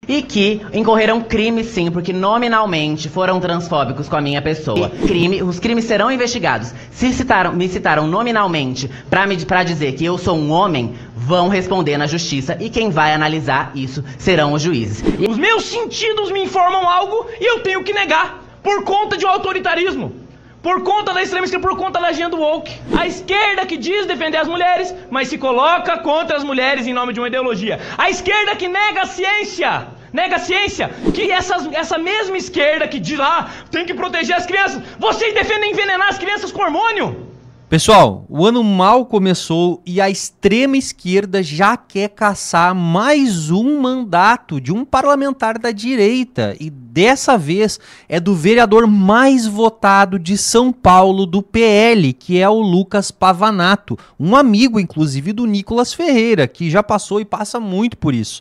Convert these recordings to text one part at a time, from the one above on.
e que incorreram crime sim, porque nominalmente foram transfóbicos com a minha pessoa. Os crimes serão investigados. Se me citaram nominalmente pra dizer que eu sou um homem, vão responder na justiça e quem vai analisar isso serão os juízes. Os meus sentidos me informam algo e eu tenho que negar, por conta de um autoritarismo, por conta da extrema esquerda, por conta da agenda woke. A esquerda que diz defender as mulheres, mas se coloca contra as mulheres em nome de uma ideologia. A esquerda que nega a ciência, que essa mesma esquerda que diz lá, tem que proteger as crianças, vocês defendem envenenar as crianças com hormônio. Pessoal, o ano mal começou e a extrema esquerda já quer caçar mais um mandato de um parlamentar da direita. E dessa vez é do vereador mais votado de São Paulo do PL, que é o Lucas Pavanato, um amigo inclusive do Nicolas Ferreira, que já passou e passa muito por isso.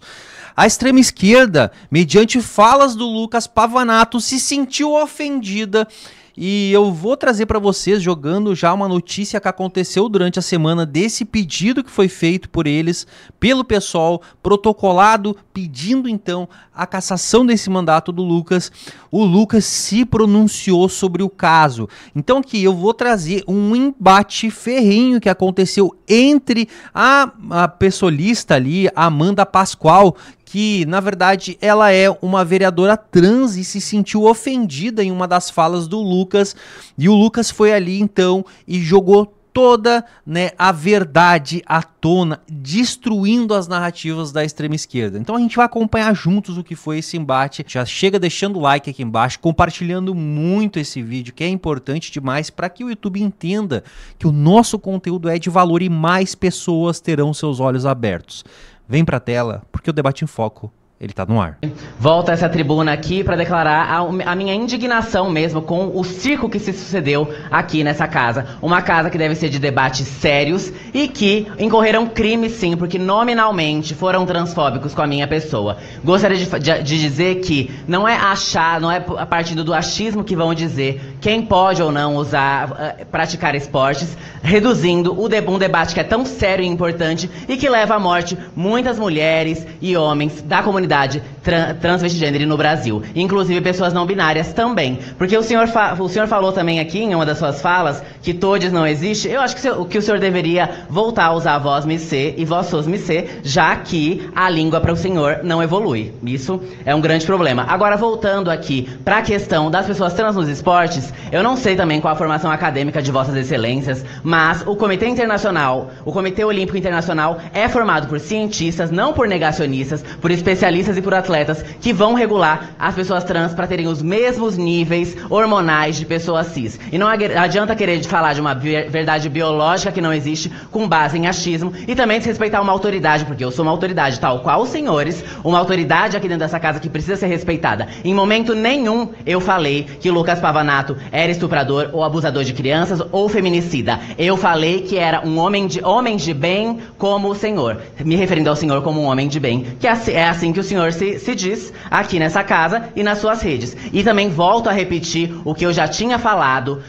A extrema esquerda, mediante falas do Lucas Pavanato, se sentiu ofendida. E eu vou trazer para vocês, jogando já uma notícia que aconteceu durante a semana desse pedido que foi feito por eles, pelo pessoal, protocolado, pedindo então a cassação desse mandato do Lucas. O Lucas se pronunciou sobre o caso. Então aqui eu vou trazer um embate ferrenho que aconteceu entre a pessoalista ali, a Amanda Pascoal, que, na verdade, ela é uma vereadora trans e se sentiu ofendida em uma das falas do Lucas. E o Lucas foi ali, então, e jogou toda, né, a verdade à tona, destruindo as narrativas da extrema esquerda. Então a gente vai acompanhar juntos o que foi esse embate. Já chega deixando o like aqui embaixo, compartilhando muito esse vídeo, que é importante demais para que o YouTube entenda que o nosso conteúdo é de valor e mais pessoas terão seus olhos abertos. Vem pra tela, porque o Debate em Foco, ele tá no ar. Volto a essa tribuna aqui para declarar a minha indignação mesmo com o circo que se sucedeu aqui nessa casa. Uma casa que deve ser de debates sérios e que incorreram crimes sim, porque nominalmente foram transfóbicos com a minha pessoa. Gostaria de dizer que não é a partir do achismo que vão dizer quem pode ou não praticar esportes, reduzindo um debate que é tão sério e importante e que leva à morte muitas mulheres e homens da comunidade transvestigênero no Brasil, inclusive pessoas não binárias também, porque o senhor falou também aqui em uma das suas falas que todes não existe. Eu acho que o senhor deveria voltar a usar vós me ser e vós sos me ser, já que a língua para o senhor não evolui. Isso é um grande problema. Agora, voltando aqui para a questão das pessoas trans nos esportes, eu não sei também qual a formação acadêmica de vossas excelências, mas o Comitê Olímpico Internacional é formado por cientistas, não por negacionistas, por especialistas e por atletas que vão regular as pessoas trans para terem os mesmos níveis hormonais de pessoas cis. E não adianta querer falar de uma verdade biológica que não existe com base em achismo e também desrespeitar uma autoridade, porque eu sou uma autoridade tal qual os senhores, uma autoridade aqui dentro dessa casa que precisa ser respeitada. Em momento nenhum eu falei que Lucas Pavanato era estuprador ou abusador de crianças ou feminicida. Eu falei que era um homem de bem como o senhor, me referindo ao senhor como um homem de bem, que é assim que o senhor se diz aqui nessa casa e nas suas redes. E também volto a repetir o que eu já tinha falado,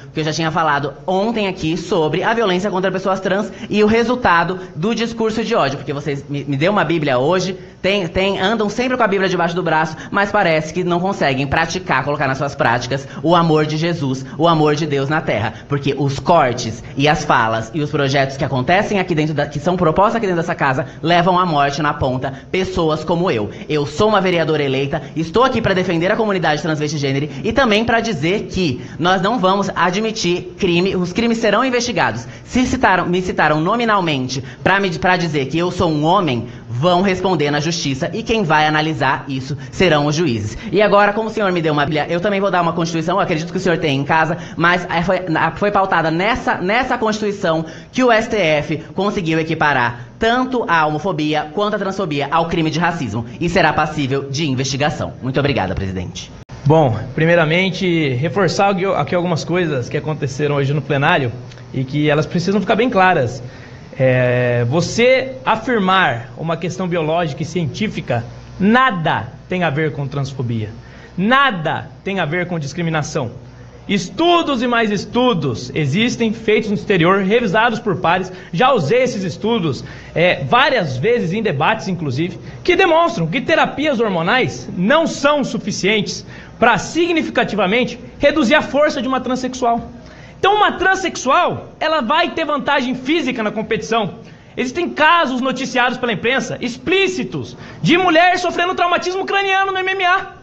ontem aqui sobre a violência contra pessoas trans e o resultado do discurso de ódio, porque vocês me deu uma Bíblia hoje, andam sempre com a Bíblia debaixo do braço, mas parece que não conseguem colocar nas suas práticas o amor de Jesus, o amor de Deus na terra, porque os cortes e as falas e os projetos que acontecem aqui dentro, que são propostos aqui dentro dessa casa, levam à morte na ponta pessoas como eu. Eu sou uma vereadora eleita, estou aqui para defender a comunidade transvestigênero e também para dizer que nós não vamos admitir crime, os crimes serão investigados. Se me citaram nominalmente para dizer que eu sou um homem, vão responder na justiça e quem vai analisar isso serão os juízes. E agora, como o senhor me deu uma Bíblia, eu também vou dar uma Constituição, eu acredito que o senhor tem em casa, mas foi pautada nessa Constituição que o STF conseguiu equiparar tanto a homofobia quanto a transfobia ao crime de racismo e será passível de investigação. Muito obrigada, presidente. Bom, primeiramente, reforçar aqui algumas coisas que aconteceram hoje no plenário e que elas precisam ficar bem claras. Você afirmar uma questão biológica e científica nada tem a ver com transfobia, nada tem a ver com discriminação. Estudos e mais estudos existem, feitos no exterior, revisados por pares. Já usei esses estudos várias vezes em debates, inclusive, que demonstram que terapias hormonais não são suficientes para significativamente reduzir a força de uma transexual. Então uma transexual, ela vai ter vantagem física na competição. Existem casos noticiados pela imprensa, explícitos, de mulher sofrendo traumatismo craniano no MMA.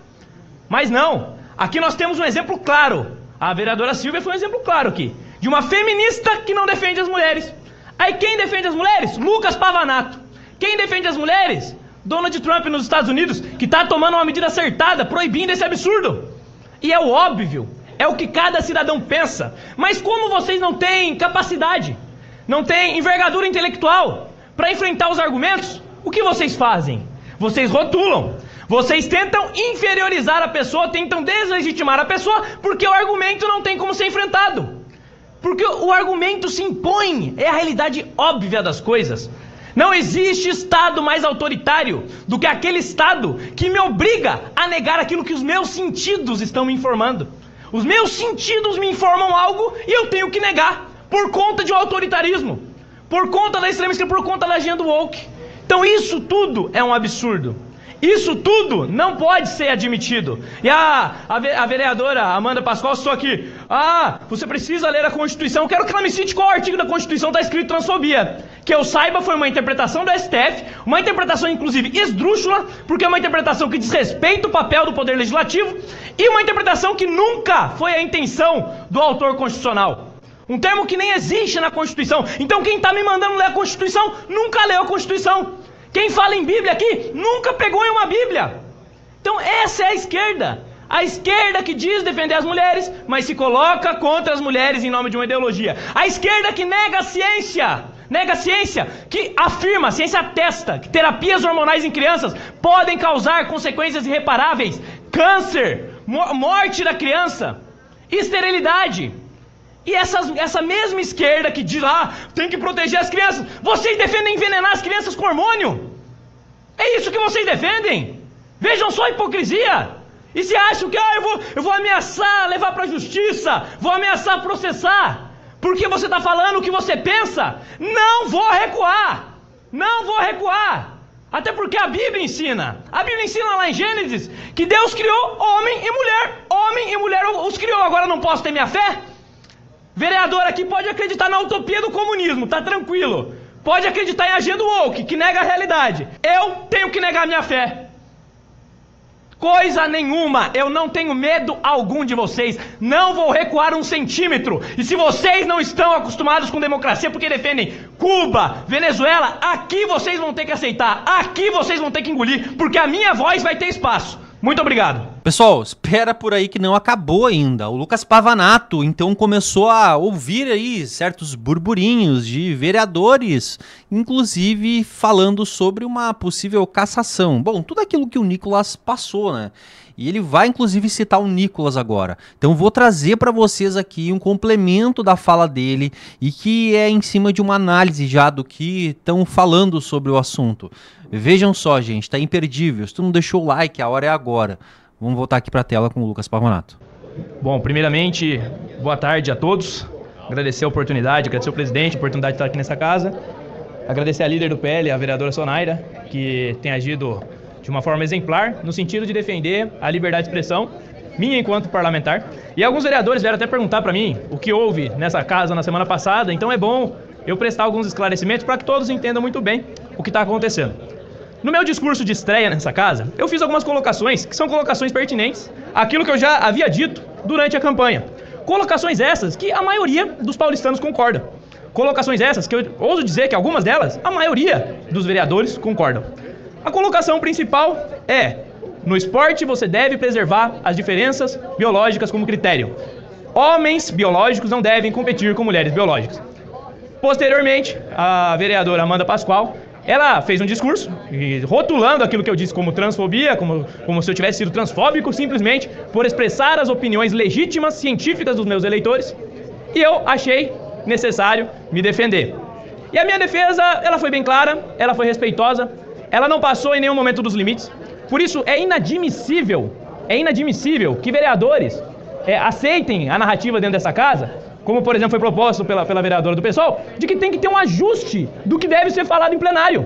Mas não, aqui nós temos um exemplo claro. A vereadora Silvia foi um exemplo claro aqui, de uma feminista que não defende as mulheres. Aí quem defende as mulheres? Lucas Pavanato. Quem defende as mulheres? Donald Trump nos Estados Unidos, que está tomando uma medida acertada, proibindo esse absurdo. E é o óbvio, é o que cada cidadão pensa. Mas como vocês não têm capacidade, não têm envergadura intelectual para enfrentar os argumentos, o que vocês fazem? Vocês rotulam. Vocês tentam inferiorizar a pessoa, tentam deslegitimar a pessoa, porque o argumento não tem como ser enfrentado. Porque o argumento se impõe, é a realidade óbvia das coisas. Não existe Estado mais autoritário do que aquele Estado que me obriga a negar aquilo que os meus sentidos estão me informando. Os meus sentidos me informam algo e eu tenho que negar, por conta de um autoritarismo, por conta da extrema esquerda, por conta da agenda woke. Então isso tudo é um absurdo. Isso tudo não pode ser admitido. E a vereadora Amanda Pascoal citou aqui: você precisa ler a Constituição. Eu quero que ela me cite qual artigo da Constituição está escrito transfobia. Que eu saiba, foi uma interpretação do STF, uma interpretação inclusive esdrúxula, porque é uma interpretação que desrespeita o papel do Poder Legislativo, e uma interpretação que nunca foi a intenção do autor constitucional. Um termo que nem existe na Constituição. Então quem está me mandando ler a Constituição nunca leu a Constituição. Quem fala em Bíblia aqui nunca pegou em uma Bíblia. Então essa é a esquerda. A esquerda que diz defender as mulheres, mas se coloca contra as mulheres em nome de uma ideologia. A esquerda que nega a ciência. Nega a ciência, que afirma, a ciência atesta, que terapias hormonais em crianças podem causar consequências irreparáveis. Câncer, morte da criança, esterilidade. E essa mesma esquerda que diz tem que proteger as crianças, vocês defendem envenenar as crianças com hormônio? É isso que vocês defendem? Vejam só a hipocrisia. E se acham que eu vou ameaçar, levar para a justiça, vou ameaçar processar, porque você está falando o que você pensa? Não vou recuar. Não vou recuar. Até porque a Bíblia ensina lá em Gênesis, que Deus criou homem e mulher. Homem e mulher os criou. Agora não posso ter minha fé? Vereador aqui pode acreditar na utopia do comunismo, tá tranquilo. Pode acreditar em agenda woke, que nega a realidade. Eu tenho que negar minha fé. Coisa nenhuma, eu não tenho medo algum de vocês. Não vou recuar um centímetro. E se vocês não estão acostumados com democracia porque defendem Cuba, Venezuela, aqui vocês vão ter que aceitar. Aqui vocês vão ter que engolir, porque a minha voz vai ter espaço. Muito obrigado. Pessoal, espera por aí que não acabou ainda. O Lucas Pavanato, então, começou a ouvir aí certos burburinhos de vereadores, inclusive falando sobre uma possível cassação. Bom, tudo aquilo que o Nicolas passou, né? E ele vai, inclusive, citar o Nicolas agora. Então, vou trazer para vocês aqui um complemento da fala dele e que é em cima de uma análise já do que estão falando sobre o assunto. Vejam só, gente, tá imperdível. Se tu não deixou o like, a hora é agora. Vamos voltar aqui para a tela com o Lucas Pavanato. Bom, primeiramente, boa tarde a todos. Agradecer a oportunidade, agradecer ao presidente, a oportunidade de estar aqui nessa casa. Agradecer a líder do PL, a vereadora Sonaira, que tem agido de uma forma exemplar, no sentido de defender a liberdade de expressão, minha enquanto parlamentar. E alguns vereadores vieram até perguntar para mim o que houve nessa casa na semana passada, então é bom eu prestar alguns esclarecimentos para que todos entendam muito bem o que está acontecendo. No meu discurso de estreia nessa casa, eu fiz algumas colocações que são colocações pertinentes àquilo que eu já havia dito durante a campanha. Colocações essas que a maioria dos paulistanos concorda. Colocações essas que eu ouso dizer que algumas delas, a maioria dos vereadores concordam. A colocação principal é: no esporte você deve preservar as diferenças biológicas como critério. Homens biológicos não devem competir com mulheres biológicas. Posteriormente, a vereadora Amanda Pascoal, ela fez um discurso rotulando aquilo que eu disse como transfobia, como se eu tivesse sido transfóbico, simplesmente por expressar as opiniões legítimas, científicas dos meus eleitores. E eu achei necessário me defender. E a minha defesa, ela foi bem clara, ela foi respeitosa, ela não passou em nenhum momento dos limites. Por isso é inadmissível que vereadores aceitem a narrativa dentro dessa casa, como por exemplo foi proposto pela vereadora do PSOL, de que tem que ter um ajuste do que deve ser falado em plenário.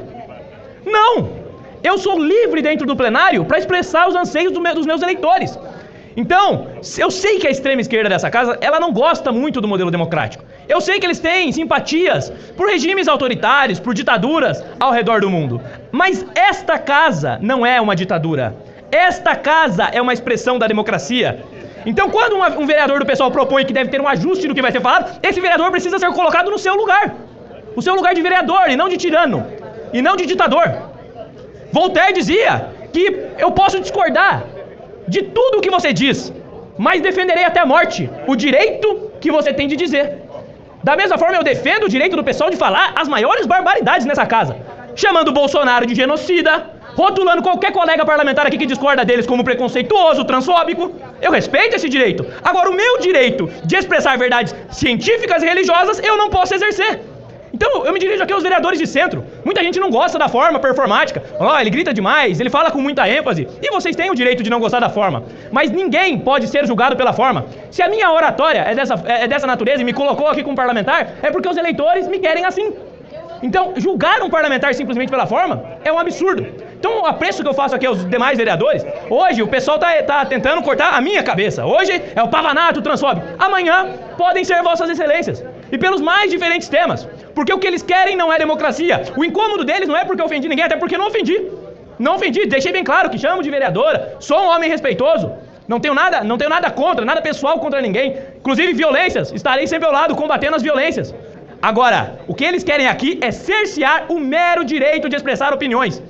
Não! Eu sou livre dentro do plenário para expressar os anseios dos meus eleitores. Então, eu sei que a extrema esquerda dessa casa, ela não gosta muito do modelo democrático. Eu sei que eles têm simpatias por regimes autoritários, por ditaduras ao redor do mundo. Mas esta casa não é uma ditadura. Esta casa é uma expressão da democracia. Então, quando um vereador do PSOL propõe que deve ter um ajuste do que vai ser falado, esse vereador precisa ser colocado no seu lugar. O seu lugar de vereador, e não de tirano, e não de ditador. Voltaire dizia que eu posso discordar de tudo o que você diz, mas defenderei até a morte o direito que você tem de dizer. Da mesma forma, eu defendo o direito do pessoal de falar as maiores barbaridades nessa casa, chamando o Bolsonaro de genocida, rotulando qualquer colega parlamentar aqui que discorda deles como preconceituoso, transfóbico. Eu respeito esse direito. Agora, o meu direito de expressar verdades científicas e religiosas, eu não posso exercer. Então, eu me dirijo aqui aos vereadores de centro. Muita gente não gosta da forma performática. Ele grita demais, ele fala com muita ênfase. E vocês têm o direito de não gostar da forma. Mas ninguém pode ser julgado pela forma. Se a minha oratória é dessa natureza e me colocou aqui como parlamentar, é porque os eleitores me querem assim. Então, julgar um parlamentar simplesmente pela forma é um absurdo. Então, o apreço que eu faço aqui aos demais vereadores, hoje o pessoal tá tentando cortar a minha cabeça. Hoje é o Pavanato transfóbico. Amanhã podem ser vossas excelências. E pelos mais diferentes temas. Porque o que eles querem não é democracia. O incômodo deles não é porque eu ofendi ninguém, até porque eu não ofendi. Não ofendi, deixei bem claro que chamo de vereadora, sou um homem respeitoso. Não tenho nada contra, nada pessoal contra ninguém. Inclusive violências, estarei sempre ao lado combatendo as violências. Agora, o que eles querem aqui é cercear o mero direito de expressar opiniões.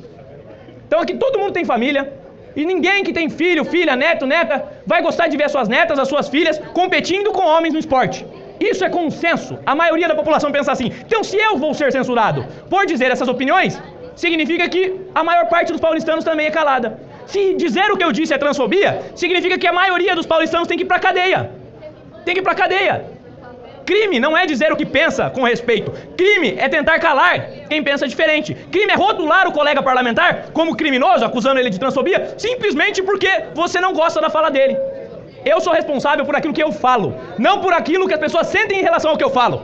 Então aqui todo mundo tem família, e ninguém que tem filho, filha, neto, neta, vai gostar de ver suas netas, as suas filhas, competindo com homens no esporte. Isso é consenso. A maioria da população pensa assim. Então, se eu vou ser censurado por dizer essas opiniões, significa que a maior parte dos paulistanos também é calada. Se dizer o que eu disse é transfobia, significa que a maioria dos paulistanos tem que ir pra cadeia. Tem que ir pra cadeia. Crime não é dizer o que pensa com respeito. Crime é tentar calar quem pensa diferente. Crime é rotular o colega parlamentar como criminoso, acusando ele de transfobia, simplesmente porque você não gosta da fala dele. Eu sou responsável por aquilo que eu falo, não por aquilo que as pessoas sentem em relação ao que eu falo.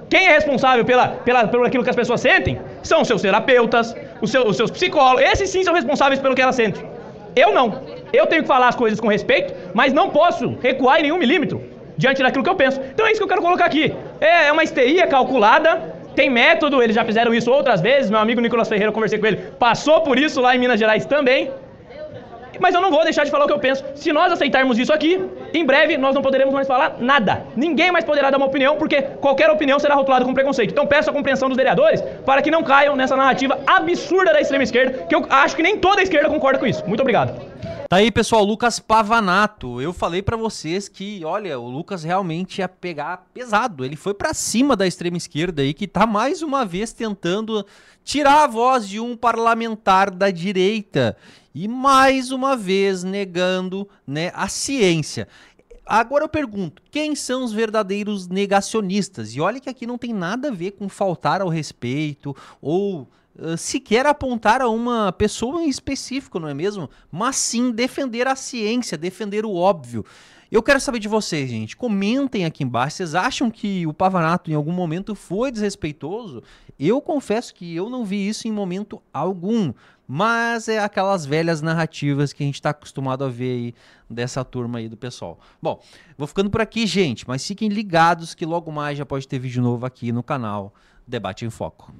Quem é responsável por aquilo que as pessoas sentem são os seus terapeutas, os seus psicólogos. Esses sim são responsáveis pelo que elas sentem. Eu não. Eu tenho que falar as coisas com respeito, mas não posso recuar em nenhum milímetro diante daquilo que eu penso. Então é isso que eu quero colocar aqui. É uma histeria calculada, tem método, eles já fizeram isso outras vezes. Meu amigo Nicolas Ferreira, eu conversei com ele, passou por isso lá em Minas Gerais também. Mas eu não vou deixar de falar o que eu penso. Se nós aceitarmos isso aqui, em breve nós não poderemos mais falar nada. Ninguém mais poderá dar uma opinião, porque qualquer opinião será rotulada com preconceito. Então peço a compreensão dos vereadores para que não caiam nessa narrativa absurda da extrema esquerda, que eu acho que nem toda a esquerda concorda com isso. Muito obrigado. Tá aí, pessoal, Lucas Pavanato. Eu falei pra vocês que, olha, o Lucas realmente ia pegar pesado. Ele foi pra cima da extrema esquerda aí, que tá mais uma vez tentando tirar a voz de um parlamentar da direita. E mais uma vez negando, né, a ciência. Agora eu pergunto, quem são os verdadeiros negacionistas? E olha que aqui não tem nada a ver com faltar ao respeito ou sequer apontar a uma pessoa em específico, não é mesmo? Mas sim defender a ciência, defender o óbvio. Eu quero saber de vocês, gente. Comentem aqui embaixo. Vocês acham que o Pavanato em algum momento foi desrespeitoso? Eu confesso que eu não vi isso em momento algum. Mas é aquelas velhas narrativas que a gente está acostumado a ver aí dessa turma aí do pessoal. Bom, vou ficando por aqui, gente. Mas fiquem ligados que logo mais já pode ter vídeo novo aqui no canal Debate em Foco.